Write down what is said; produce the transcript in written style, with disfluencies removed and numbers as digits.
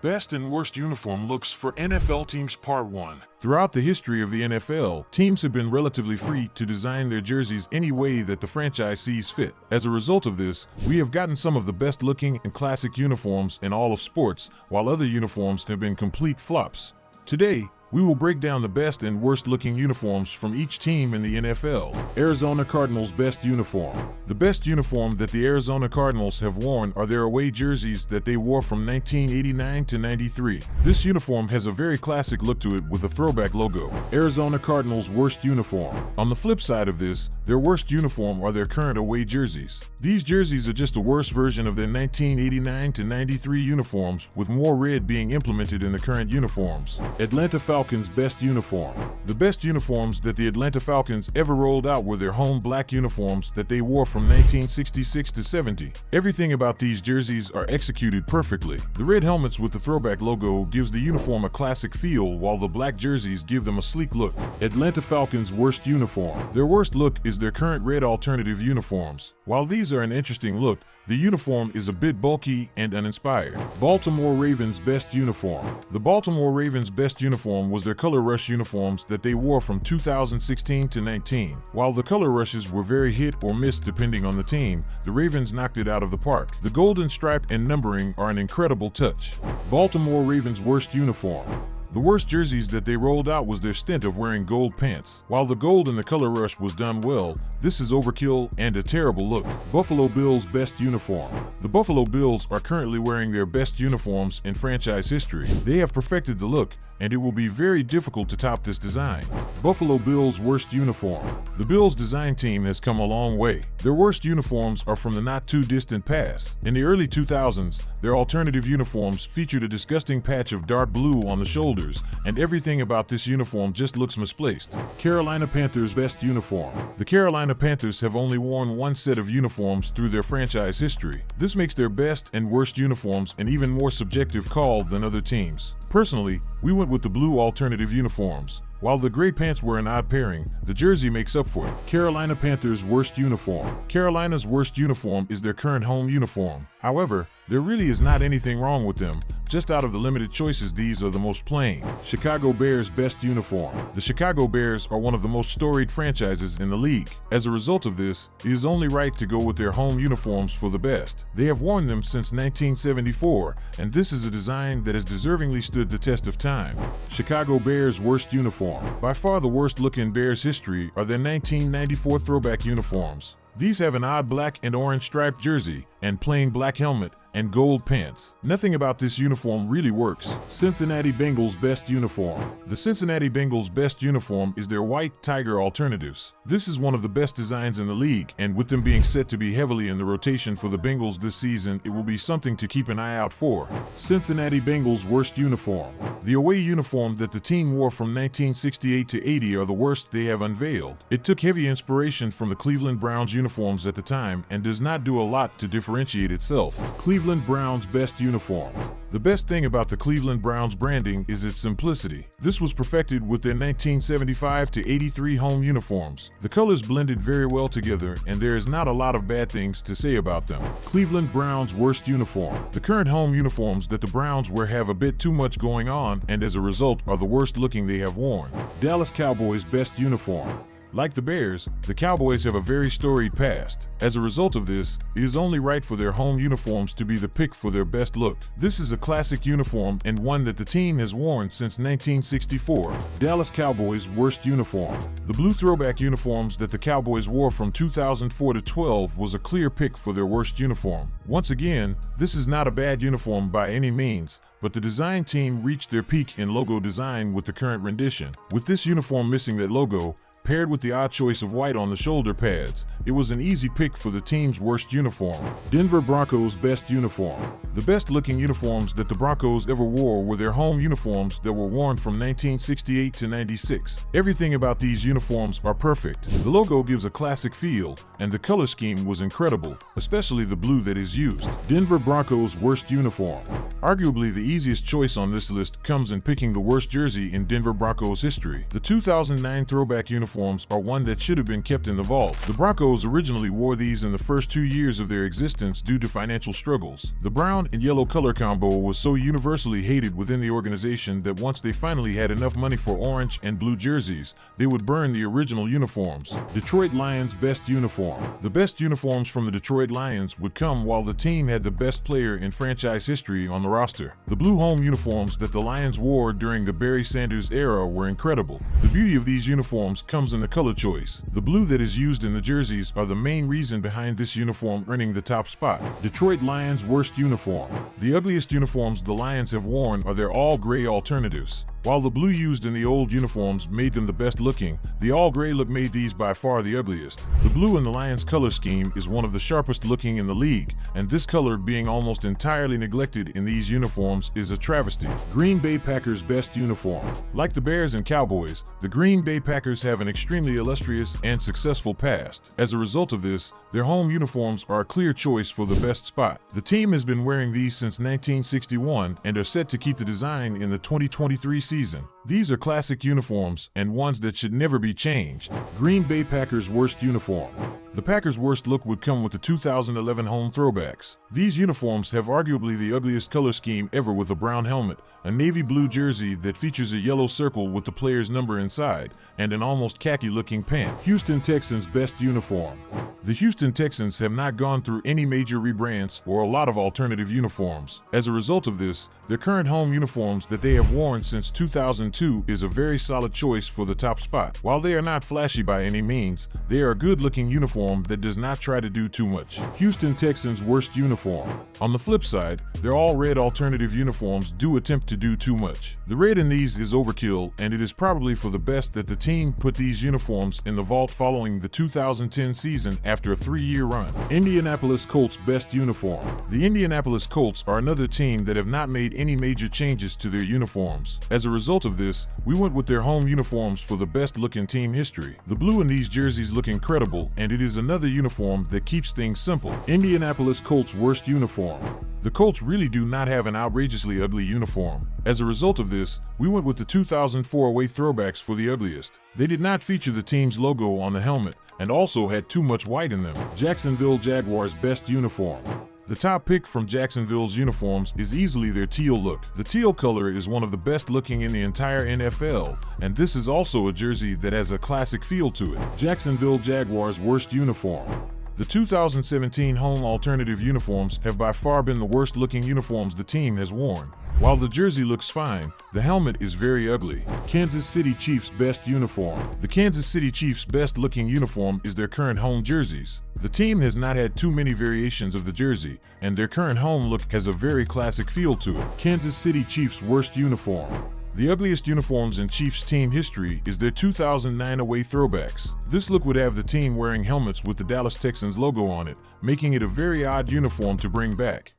Best and worst uniform looks for NFL teams Part 1. Throughout the history of the NFL, teams have been relatively free to design their jerseys any way that the franchise sees fit. As a result of this, we have gotten some of the best looking and classic uniforms in all of sports, while other uniforms have been complete flops. Today, we will break down the best and worst looking uniforms from each team in the NFL. Arizona Cardinals best uniform. The best uniform that the Arizona Cardinals have worn are their away jerseys that they wore from 1989 to 93. This uniform has a very classic look to it with a throwback logo. Arizona Cardinals worst uniform. On the flip side of this, their worst uniform are their current away jerseys. These jerseys are just a worse version of their 1989 to 93 uniforms, with more red being implemented in the current uniforms. Atlanta Falcons best uniform. The best uniforms that the Atlanta Falcons ever rolled out were their home black uniforms that they wore from 1966 to 70. Everything about these jerseys are executed perfectly. The red helmets with the throwback logo gives the uniform a classic feel, while the black jerseys give them a sleek look. Atlanta Falcons worst uniform. Their worst look is their current red alternative uniforms. While these are an interesting look, the uniform is a bit bulky and uninspired. Baltimore Ravens best uniform. The Baltimore Ravens best uniform was their color rush uniforms that they wore from 2016 to 19. While the color rushes were very hit or miss depending on the team, the Ravens knocked it out of the park. The golden stripe and numbering are an incredible touch. Baltimore Ravens worst uniform. The worst jerseys that they rolled out was their stint of wearing gold pants. While the gold in the color rush was done well, this is overkill and a terrible look. Buffalo Bills best uniform. The Buffalo Bills are currently wearing their best uniforms in franchise history. They have perfected the look, and it will be very difficult to top this design. Buffalo Bills worst uniform. The Bills design team has come a long way. Their worst uniforms are from the not too distant past. In the early 2000s, their alternative uniforms featured a disgusting patch of dark blue on the shoulders, and everything about this uniform just looks misplaced. Carolina Panthers best uniform. The Carolina Panthers have only worn one set of uniforms through their franchise history. This makes their best and worst uniforms an even more subjective call than other teams. Personally, we went with the blue alternative uniforms. While the gray pants were an odd pairing, the jersey makes up for it. Carolina Panthers worst uniform. Carolina's worst uniform is their current home uniform. However, there really is not anything wrong with them. Just out of the limited choices, these are the most plain. Chicago Bears best uniform. The Chicago Bears are one of the most storied franchises in the league. As a result of this, it is only right to go with their home uniforms for the best. They have worn them since 1974, and this is a design that has deservingly stood the test of time. Chicago Bears worst uniform. By far the worst look in Bears history are their 1994 throwback uniforms. These have an odd black and orange striped jersey and plain black helmet and gold pants. Nothing about this uniform really works. Cincinnati Bengals best uniform. The Cincinnati Bengals best uniform is their white tiger alternatives. This is one of the best designs in the league, and with them being set to be heavily in the rotation for the Bengals this season, it will be something to keep an eye out for. Cincinnati Bengals worst uniform. The away uniform that the team wore from 1968 to 80 are the worst they have unveiled. It took heavy inspiration from the Cleveland Browns uniforms at the time and does not do a lot to differentiate itself. Cleveland Browns best uniform. The best thing about the Cleveland Browns branding is its simplicity. This was perfected with their 1975 to 83 home uniforms. The colors blended very well together, and there is not a lot of bad things to say about them. Cleveland Browns worst uniform. The current home uniforms that the Browns wear have a bit too much going on, and as a result are the worst looking they have worn. Dallas Cowboys best uniform. Like the Bears, the Cowboys have a very storied past. As a result of this, it is only right for their home uniforms to be the pick for their best look. This is a classic uniform and one that the team has worn since 1964. Dallas Cowboys worst uniform. The blue throwback uniforms that the Cowboys wore from 2004 to 12 was a clear pick for their worst uniform. Once again, this is not a bad uniform by any means, but the design team reached their peak in logo design with the current rendition. With this uniform missing that logo, paired with the odd choice of white on the shoulder pads, it was an easy pick for the team's worst uniform. Denver Broncos best uniform. The best looking uniforms that the Broncos ever wore were their home uniforms that were worn from 1968 to 96. Everything about these uniforms are perfect. The logo gives a classic feel, and the color scheme was incredible, especially the blue that is used. Denver Broncos worst uniform. Arguably the easiest choice on this list comes in picking the worst jersey in Denver Broncos history. The 2009 throwback uniforms are one that should have been kept in the vault. The Broncos Broncos originally wore these in the first 2 years of their existence due to financial struggles. The brown and yellow color combo was so universally hated within the organization that once they finally had enough money for orange and blue jerseys, they would burn the original uniforms. Detroit Lions best uniform. The best uniforms from the Detroit Lions would come while the team had the best player in franchise history on the roster. The blue home uniforms that the Lions wore during the Barry Sanders era were incredible. The beauty of these uniforms comes in the color choice. The blue that is used in the jerseys are the main reason behind this uniform earning the top spot. Detroit Lions worst uniform. The ugliest uniforms the Lions have worn are their all-gray alternatives. While the blue used in the old uniforms made them the best looking, the all-gray look made these by far the ugliest. The blue in the Lions color scheme is one of the sharpest looking in the league, and this color being almost entirely neglected in these uniforms is a travesty. Green Bay Packers best uniform. Like the Bears and Cowboys, the Green Bay Packers have an extremely illustrious and successful past. As a result of this, their home uniforms are a clear choice for the best spot. The team has been wearing these since 1961 and are set to keep the design in the 2023 season. These are classic uniforms and ones that should never be changed. Green Bay Packers worst uniform. The Packers' worst look would come with the 2011 home throwbacks. These uniforms have arguably the ugliest color scheme ever, with a brown helmet, a navy blue jersey that features a yellow circle with the player's number inside, and an almost khaki-looking pant. Houston Texans best uniform. The Houston Texans have not gone through any major rebrands or a lot of alternative uniforms. As a result of this, their current home uniforms that they have worn since 2002 is a very solid choice for the top spot. While they are not flashy by any means, they are a good-looking uniform that does not try to do too much. Houston Texans worst uniform. On the flip side, their all-red alternative uniforms do attempt to do too much. The red in these is overkill, and it is probably for the best that the team put these uniforms in the vault following the 2010 season after a 3-year run. Indianapolis Colts best uniform. The Indianapolis Colts are another team that have not made any major changes to their uniforms. As a result of this, we went with their home uniforms for the best look in team history. The blue in these jerseys look incredible, and it is another uniform that keeps things simple. Indianapolis Colts worst uniform. The Colts really do not have an outrageously ugly uniform. As a result of this, we went with the 2004 away throwbacks for the ugliest. They did not feature the team's logo on the helmet and also had too much white in them. Jacksonville Jaguars best uniform. The top pick from Jacksonville's uniforms is easily their teal look. The teal color is one of the best looking in the entire NFL, and this is also a jersey that has a classic feel to it. Jacksonville Jaguars worst uniform. The 2017 home alternative uniforms have by far been the worst looking uniforms the team has worn. While the jersey looks fine, the helmet is very ugly. Kansas City Chiefs best uniform. The Kansas City Chiefs' best looking uniform is their current home jerseys. The team has not had too many variations of the jersey, and their current home look has a very classic feel to it. Kansas City Chiefs worst uniform. The ugliest uniforms in Chiefs team history is their 2009 away throwbacks. This look would have the team wearing helmets with the Dallas Texans logo on it, making it a very odd uniform to bring back.